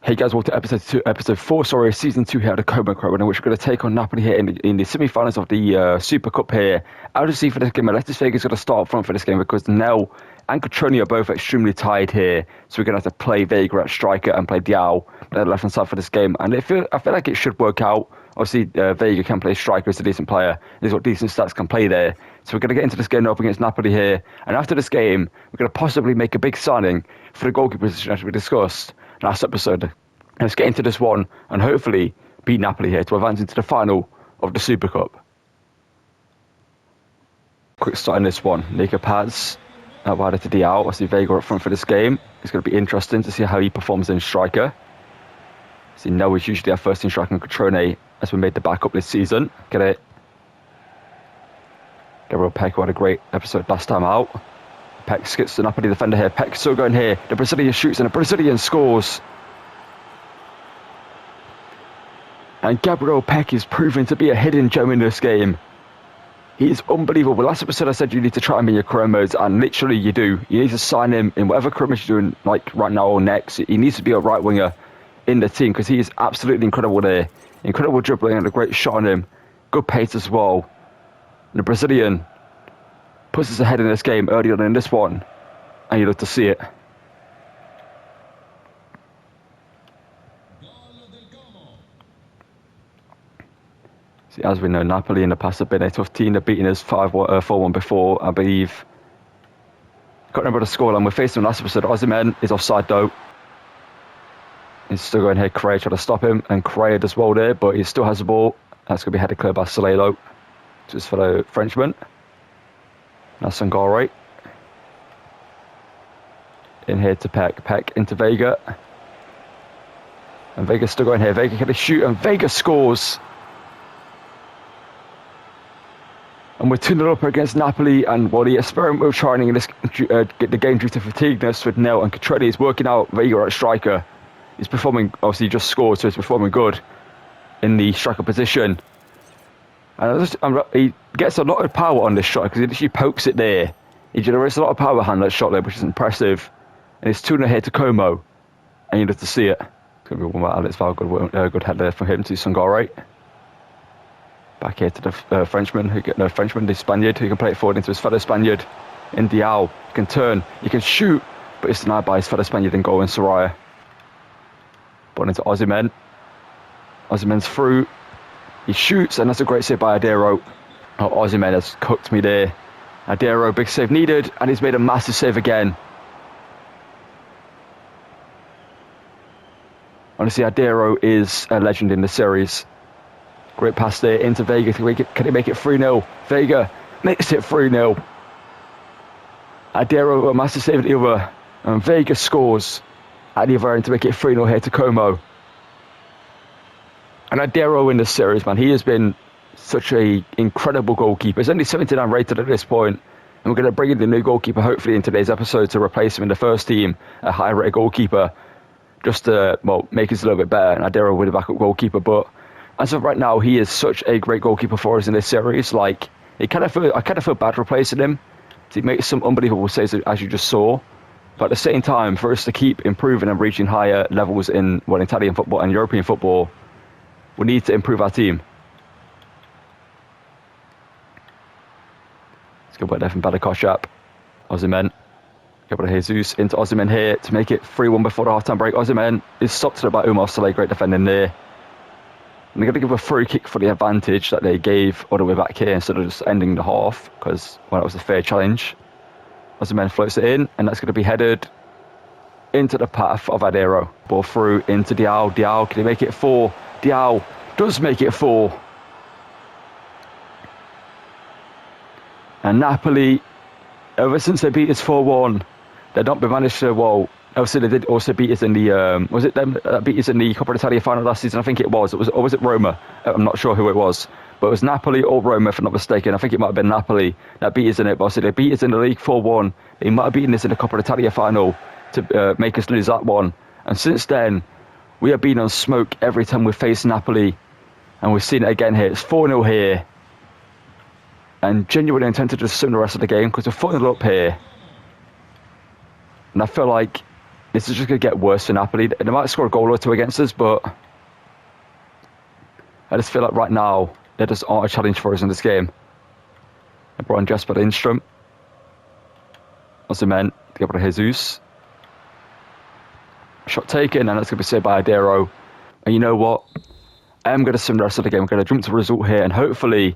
Hey guys, welcome to episode 4, season 2 here at the Como Crow, in which we're going to take on Napoli here in the semi-finals of the Super Cup here. Obviously for this game, Alexis Vega's going to start up front for this game because Nel and Cutrone are both extremely tired here, so we're going to have to play Vega at striker and play Diao at the left-hand side for this game, and I feel like it should work out. Obviously, Vega can play striker, he's a decent player, he's got decent stats, can play there, so we're going to get into this game up against Napoli here, and after this game, we're going to possibly make a big signing for the goalkeeper position as we discussed last episode. Let's get into this one and hopefully beat Napoli here to advance into the final of the Super Cup. Quick start in this one. Nico Paz out to Diao. I see Vega up front for this game. It's going to be interesting to see how he performs in striker. See, Nel is usually our first team striker, and Cutrone as we made the backup this season. Get it? Gabriel Peck, who had a great episode last time out. Peck skips the Napoli defender here. Peck still going here. The Brazilian shoots and the Brazilian scores. And Gabriel Peck is proving to be a hidden gem in this game. He is unbelievable. Last episode I said you need to try him in your career modes, and literally you do. You need to sign him in whatever career mode you're doing, like right now or next. He needs to be a right winger in the team because he is absolutely incredible there. Incredible dribbling and a great shot on him. Good pace as well. And the Brazilian puts us ahead in this game early on in this one, and you love to see it. See, as we know, Napoli in the past have been a tough team. They've beaten us 4-1 before, I believe. Can't remember the scoreline. We're facing last episode. Osimhen is offside though. He's still going here. Correa trying to stop him, and Correa does well there, but he still has the ball. That's going to be headed clear by Solelo, his fellow Frenchman. Now Sangare. In here to Peck. Peck into Vega. And Vega's still going here. Vega can shoot, and Vega scores. And we're 2-0 up against Napoli, and while the experiment we're trying in this get the game due to fatigueness with Nel and Cutrone is working out. Vega at striker. He's performing, obviously he just scored, so he's performing good in the striker position. And he gets a lot of power on this shot because he literally pokes it there. He generates a lot of power behind that shot there, which is impressive. And it's 2-0 here to Como, and you love to see it. It's going to be one by Alex Val, good header from him to Sangare. Back here to the Frenchman, the Spaniard, who can play it forward into his fellow Spaniard in Diao. He can turn, he can shoot, but it's denied by his fellow Spaniard in goal in Soraya. Ball into Osimhen. Osimhen's through. He shoots, and that's a great save by Adero. Oh, Osimhen has cooked me there. Adero, big save needed, and he's made a massive save again. Honestly, Adero is a legend in the series. Great pass there into Vega. Can he make it 3-0? Vega makes it 3-0. Adero, a massive save at the other. And Vega scores at the other end to make it 3-0 here to Como. And Adero in this series, man, he has been such an incredible goalkeeper. He's only 79 rated at this point. And we're going to bring in the new goalkeeper, hopefully, in today's episode to replace him in the first team, a high rated goalkeeper, just to, make us a little bit better. And Adero with a backup goalkeeper, but as of right now, he is such a great goalkeeper for us in this series. Like, I kind of feel bad replacing him. He makes some unbelievable saves, as you just saw. But at the same time, for us to keep improving and reaching higher levels in Italian football and European football, we need to improve our team. Let's go back there from Balakoshap. Osimhen. Gabriel Jesus into Osimhen here to make it 3-1 before the half-time break. Osimhen is stopped by Umar Saleh. Great defending there. And they're going to give a free kick for the advantage that they gave all the way back here instead of just ending the half, because that was a fair challenge. Osimhen floats it in, and that's going to be headed into the path of Adero. Ball through into Diao. Diao, can he make it 4? Diao does make it 4. And Napoli, ever since they beat us 4-1, they've not been managed to, obviously, they did also beat us in the, was it them that beat us in the Coppa Italia final last season? I think it was. Or was it Roma? I'm not sure who it was. But it was Napoli or Roma, if I'm not mistaken. I think it might have been Napoli that beat us in it. But obviously, they beat us in the league 4-1. They might have beaten us in the Coppa Italia final to make us lose that one. And since then, we have been on smoke every time we face Napoli. And we've seen it again here. It's 4-0 here. And genuinely intended to swim the rest of the game because we're 4-0 up here. And I feel like This is just going to get worse for Napoli. They might score a goal or two against us, but I just feel like right now, they just aren't a challenge for us in this game. And Brian Jesper Lindstrom. Osimhen, Gabriel Jesus. Shot taken, and that's going to be saved by Adero. And you know what? I am going to sim the rest of the game. I'm going to jump to the result here, and hopefully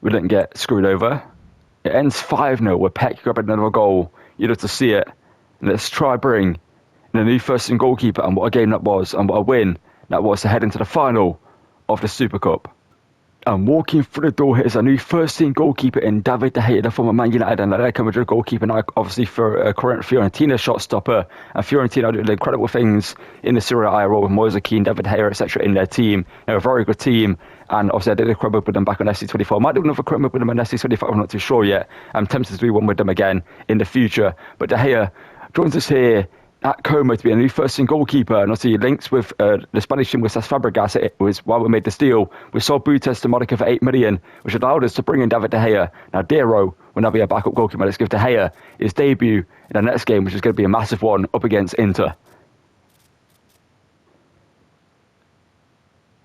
we didn't get screwed over. It ends 5-0 with Peck grabbing another goal. You'd have to see it. And let's try bring in a new first-team goalkeeper, and what a game that was, and what a win that was to head into the final of the Super Cup. And walking through the door here is a new first-team goalkeeper in David De Gea, the former Man United and Atletico Madrid goalkeeper, now obviously for current Fiorentina shot stopper. And Fiorentina did incredible things in the Serie A role with Moise Kean, David De Gea, etc. in their team. They're a very good team. And obviously I did a crumb with them back on SC24. Might do another crumb with them on SC25, I'm not too sure yet. I'm tempted to do one with them again in the future. But De Gea joins us here at Como to be a new first-team goalkeeper, and obviously links with the Spanish team with Cesc Fabregas. It was why we made this deal. We sold Butes to Monaco for 8 million, which allowed us to bring in David De Gea. Now Dero will now be a backup goalkeeper. Let's give De Gea his debut in the next game, which is going to be a massive one up against Inter.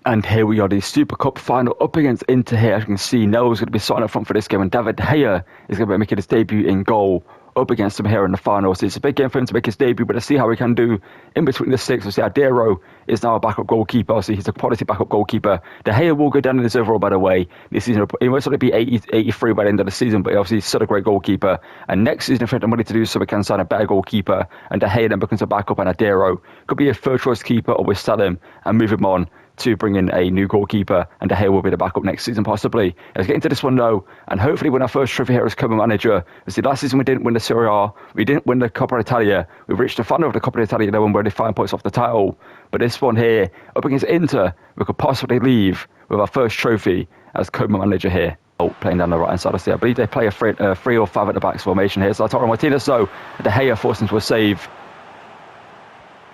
And here we are, the Super Cup final up against Inter here. As you can see, Nel's going to be starting up front for this game, and David De Gea is going to be making his debut in goal up against him here in the final. So it's a big game for him to make his debut, but let's see how we can do in between the sticks. We'll see Adero is now a backup goalkeeper. Obviously, he's a quality backup goalkeeper. De Gea will go down in his overall, by the way, this season. He might sort of be 83 by the end of the season, but obviously he's still a great goalkeeper. And next season, if we have the money to do so, we can sign a better goalkeeper, and De Gea then becomes a backup, and Adero could be a third choice keeper, or we sell him and move him on to bring in a new goalkeeper, and De Gea will be the backup next season, possibly. Let's get into this one, though, and hopefully win our first trophy here as Como manager. See, last season we didn't win the Serie A, we didn't win the Coppa Italia, we reached the final of the Coppa Italia, though, and we're only 5 points off the title. But this one here, up against Inter, we could possibly leave with our first trophy as Como manager here. Oh, playing down the right hand side, I believe they play a 3 or 5 at the back formation here. So Lautaro Martinez, though, De Gea forced into a save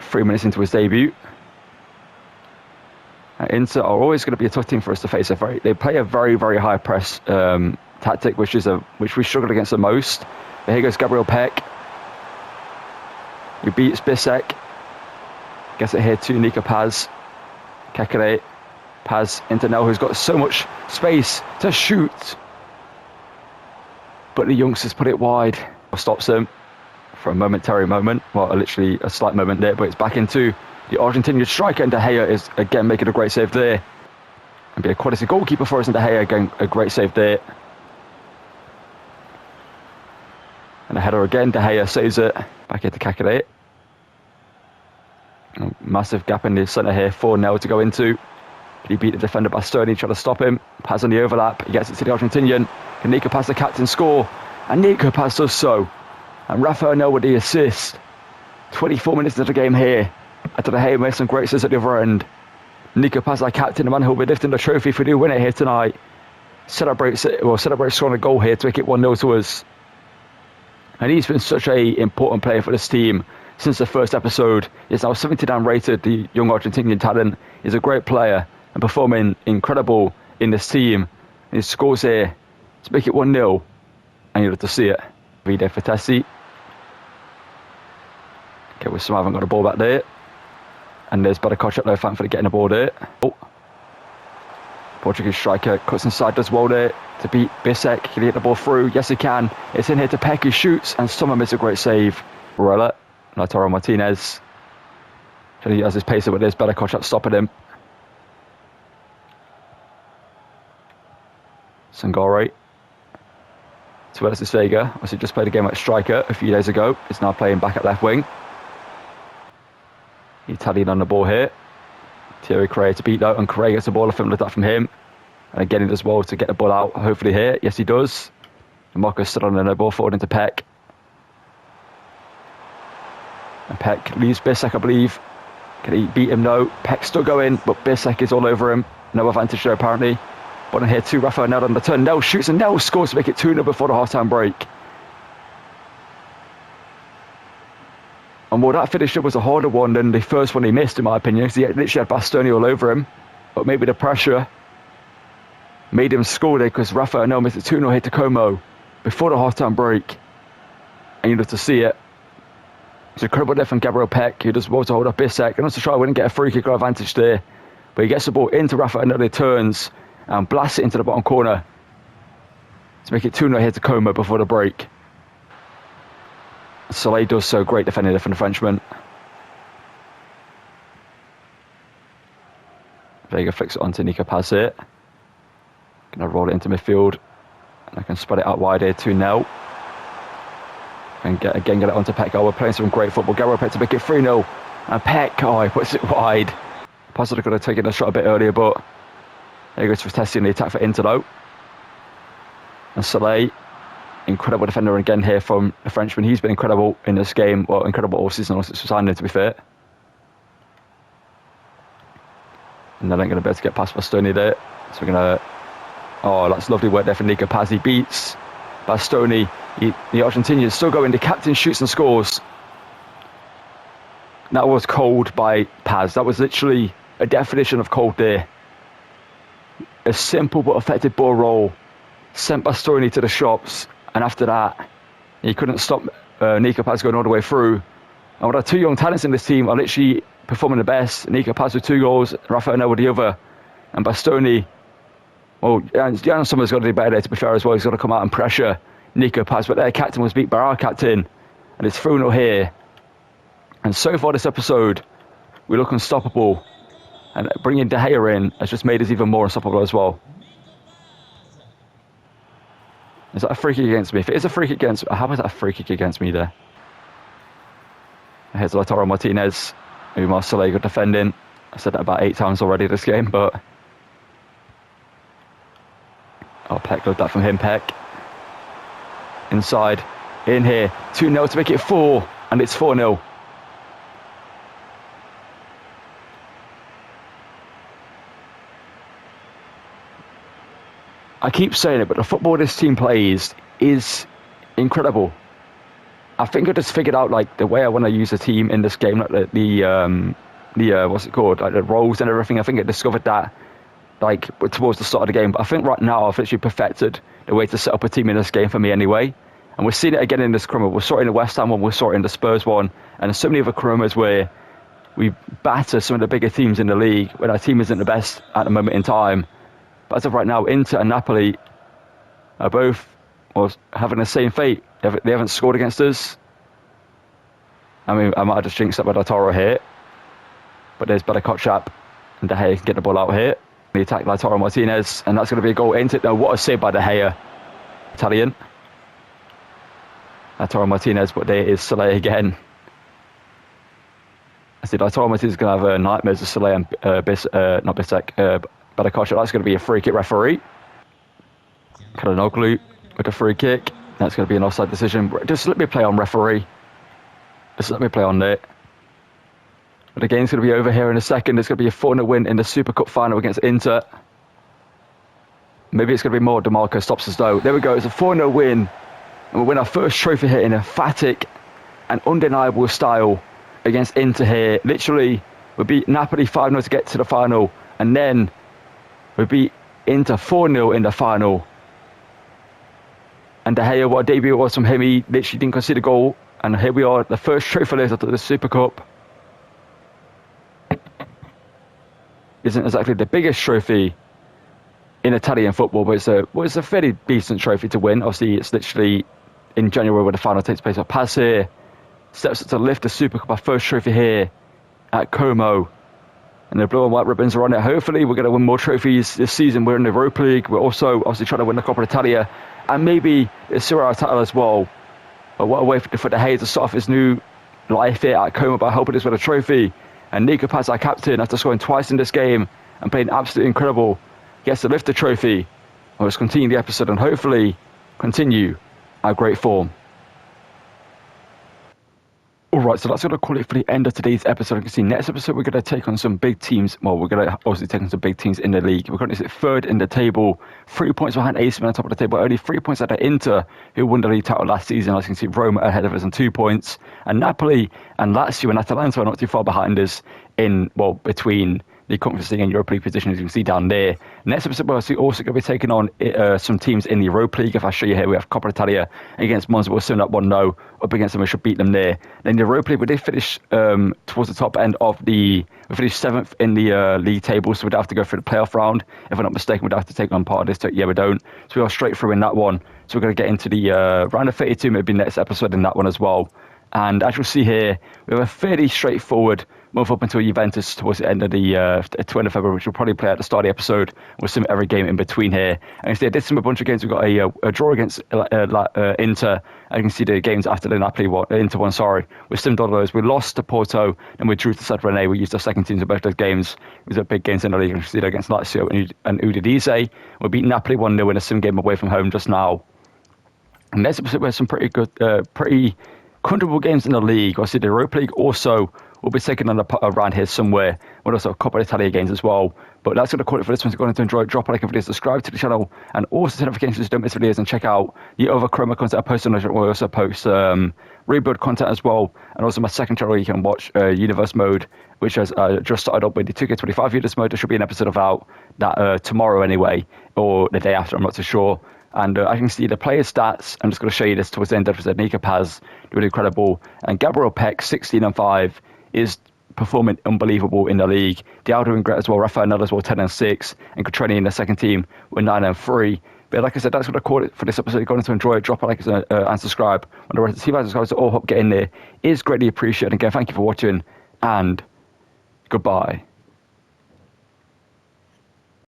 3 minutes into his debut. Inter are always going to be a tough team for us to face. They play a very, very high press tactic, which we struggled against the most. But here goes Gabriel Peck. He beats Bissek. Gets it here to Nika Paz. Kekere. Paz into Nel, who's got so much space to shoot. But the youngsters put it wide. Stops him for a momentary moment. Well, literally a slight moment there, but it's back into the Argentinian striker, and De Gea is again making a great save there. And be a quality goalkeeper for us, and De Gea again a great save there. And a header again, De Gea saves it. Back into Kakere. Massive gap in the centre here, 4-0 to go into. He beat the defender Bastoni, trying to stop him. Paz on the overlap, he gets it to the Argentinian. Can Nika Paz, the captain, score? And Nika Paz does so. And Rafael Nel with the assist. 24 minutes into the game here. After De Gea made some great saves at the other end. Nika Paz, our captain, the man who will be lifting the trophy if we do win it here tonight. Celebrate scoring a goal here to make it 1-0 to us. And he's been such an important player for this team since the first episode. He's now 79 rated, the young Argentinian talent. He's a great player and performing incredible in this team. And he scores here to make it 1-0. And you'll have to see it. Vide Fatesi. Okay, we still haven't got a ball back there. And there's Badakoc, no thankfully getting the ball there. Oh. Portuguese striker cuts inside, does well there to beat Bissek. Can he get the ball through? Yes, he can. It's in here to Peck, who shoots, and Sommer makes a great save. Barella, Lautaro Martinez. He has his pacer with this. Badakoc stopping him. Sangare. To Alexis Vega. Obviously just played a game at striker a few days ago. He's now playing back at left wing. Italian on the ball here. Thierry Correa to beat though, and Correa gets the ball off him, looked at from him. And again, he does well to get the ball out, hopefully here. Yes, he does. And Marcos still on the ball forward into Peck. And Peck leaves Bissek, I believe. Can he beat him? No. Peck's still going, but Bissek is all over him. No advantage there, apparently. But here too, Rafael Nel on the turn. Nel shoots, and Nel scores to make it 2-0 before the half-time break. And well, that finisher was a harder one than the first one he missed, in my opinion, because he literally had Bastoni all over him. But maybe the pressure made him score there, because Rafael Nel missed a 2-0 hit to Como before the half-time break. And you'd have to see it. It's incredible there from Gabriel Peck, who does well to hold up Bissek and also try to get a free kick or advantage there. But he gets the ball into Rafa and then he turns and blasts it into the bottom corner to make it 2-0 here to Como before the break. Soleil does so great defending there from the Frenchman. Vega flicks it onto Nico Paz here. Gonna roll it into midfield. And I can spread it out wide here, 2-0. And get it onto Peck. Oh, we're playing some great football. Gabriel Peck to make it 3-0. And Peck, he puts it wide. Possibly could have taken a shot a bit earlier, but there he goes for testing the attack for Inter though. And Soleil, incredible defender again here from the Frenchman. He's been incredible in this game. Well, incredible all season, all since signing, to be fair. And they ain't going to be able to get past Bastoni there. So we're going to... Oh, that's lovely work there for Nico Paz. He beats Bastoni. The Argentinian is still going. The captain shoots and scores. That was cold by Paz. That was literally a definition of cold there. A simple but effective ball roll sent Bastoni to the shops, and after that he couldn't stop Nico Paz going all the way through. And with our two young talents in this team are literally performing the best. Nico Paz with 2 goals, Rafael with the other, and Bastoni, well, Jan Sommer's got to do better there, to be fair as well. He's got to come out and pressure Nico Paz, but their captain was beat by our captain, and it's 3-0 here. And so far this episode we look unstoppable, and bringing De Gea in has just made us even more unstoppable as well. Is that a free kick against me? If it is a free kick against me, how is that a free kick against me there? Here's Lautaro Martinez, who Marseille got defending. I said that about 8 times already this game, but... Oh, Peck, loved that from him, Peck. Inside, in here, 2-0 to make it 4, and it's 4-0. I keep saying it, but the football this team plays is incredible. I think I just figured out like the way I want to use the team in this game, like the what's it called, like the roles and everything. I think I discovered that like towards the start of the game. But I think right now I've literally perfected the way to set up a team in this game for me anyway. And we're seeing it again in this scrum. We saw it in the West Ham one, we saw it in the Spurs one, and there's so many other scrummers where we batter some of the bigger teams in the league when our team isn't the best at the moment in time. But as of right now, Inter and Napoli are both having the same fate. They haven't scored against us. I mean, I might have just jinxed up by Lautaro here. But there's Badakochap and De Gea can get the ball out here. The attack Lautaro Martinez, and that's going to be a goal into it. Now, what a save by De Gea. Italian. Lautaro Martinez, but there is Soleil again. I see Lautaro Martinez is going to have nightmares of Soleil and not Bissek. Badakochap, that's going to be a free kick referee. Kalanoglu with a free kick. That's going to be an offside decision. Just let me play on, referee. Just let me play on it. But the game's going to be over here in a second. It's going to be a 4-0 win in the Super Cup final against Inter. Maybe it's going to be more. DeMarco stops us though. There we go. It's a 4-0 win. And we win our first trophy here in emphatic and undeniable style against Inter here. Literally, we beat Napoli 5-0 to get to the final. And then we beat Inter 4-0 in the final. And De Gea, what a debut it was from him. He literally didn't concede a goal. And here we are, the first trophy list after the Super Cup. Isn't exactly the biggest trophy in Italian football, but it's a fairly decent trophy to win. Obviously, it's literally in January where the final takes place. But Paz here steps up to lift the Super Cup, our first trophy here at Como. And the blue and white ribbons are on it. Hopefully, we're going to win more trophies this season. We're in the Europa League. We're also obviously trying to win the Coppa Italia. And maybe the Serie A title as well. But what a way for De Gea to start off his new life here at Como by helping us with a trophy. And Nico Paz, our captain, after scoring twice in this game and playing absolutely incredible, gets to lift the trophy. And let's continue the episode and hopefully continue our great form. Alright, so that's going to call it for the end of today's episode. You can see next episode we're going to take on some big teams. Well, we're going to obviously take on some big teams in the league. We're currently sit third in the table, 3 points behind AC on top of the table, only 3 points out of Inter, who won the league title last season. As you can see, Roma ahead of us on 2 points, and Napoli and Lazio and Atalanta are not too far behind us in, well, between the Conference League and Europa League position, as you can see down there. Next episode, we're also going to be taking on some teams in the Europa League. If I show you here, we have Coppa Italia against Monza. We're soon up 1-0 up against them. We should beat them there. Then the Europa League, we did finish towards the top end of we finished 7th in the league table, so we'd have to go through the playoff round. If I'm not mistaken, we'd have to take on part of this. Yeah, we don't. So we are straight through in that one. So we're going to get into the round of 32, maybe next episode in that one as well. And as you'll see here, we have a fairly straightforward move up until Juventus towards the end of the 20th of February, which we'll probably play at the start of the episode. We'll sim every game in between here. And instead, I did sim a bunch of games. We've got a draw against Inter. And you can see the games after the Napoli Inter one, we simmed all those. We lost to Porto, and we drew to San Rene. We used our second teams in both those games. It was big games in the league. You can see that against Lazio and Udinese. We beat Napoli 1-0 in a sim game away from home just now. And next episode, we have some pretty good, pretty comfortable games in the league. Obviously, the Europa League also will be taken on around here somewhere. We'll also have Coppa Italia games as well. But that's going to call it for this one. So go on to enjoy, drop a like and video, subscribe to the channel, and also set notifications so don't miss videos, and check out the other chroma content I post on it. We also post rebuild content as well, and also my second channel you can watch Universe Mode, which has just started up with the 2K25 Universe Mode. There should be an episode of out that tomorrow anyway, or the day after, I'm not too sure. And I can see the player stats. I'm just going to show you this towards the end of the Nika Paz, doing incredible. And Gabriel Peck, 16-5, is performing unbelievable in the league. Diallo doing great as well. Rafael Nadal as well, 10-6. And Cotreni in the second team with 9-3. But like I said, that's going to call it for this episode. Go on to enjoy it. Drop a like and subscribe. And the rest of the subscribers to all help get in there is greatly appreciated. Again, thank you for watching, and goodbye.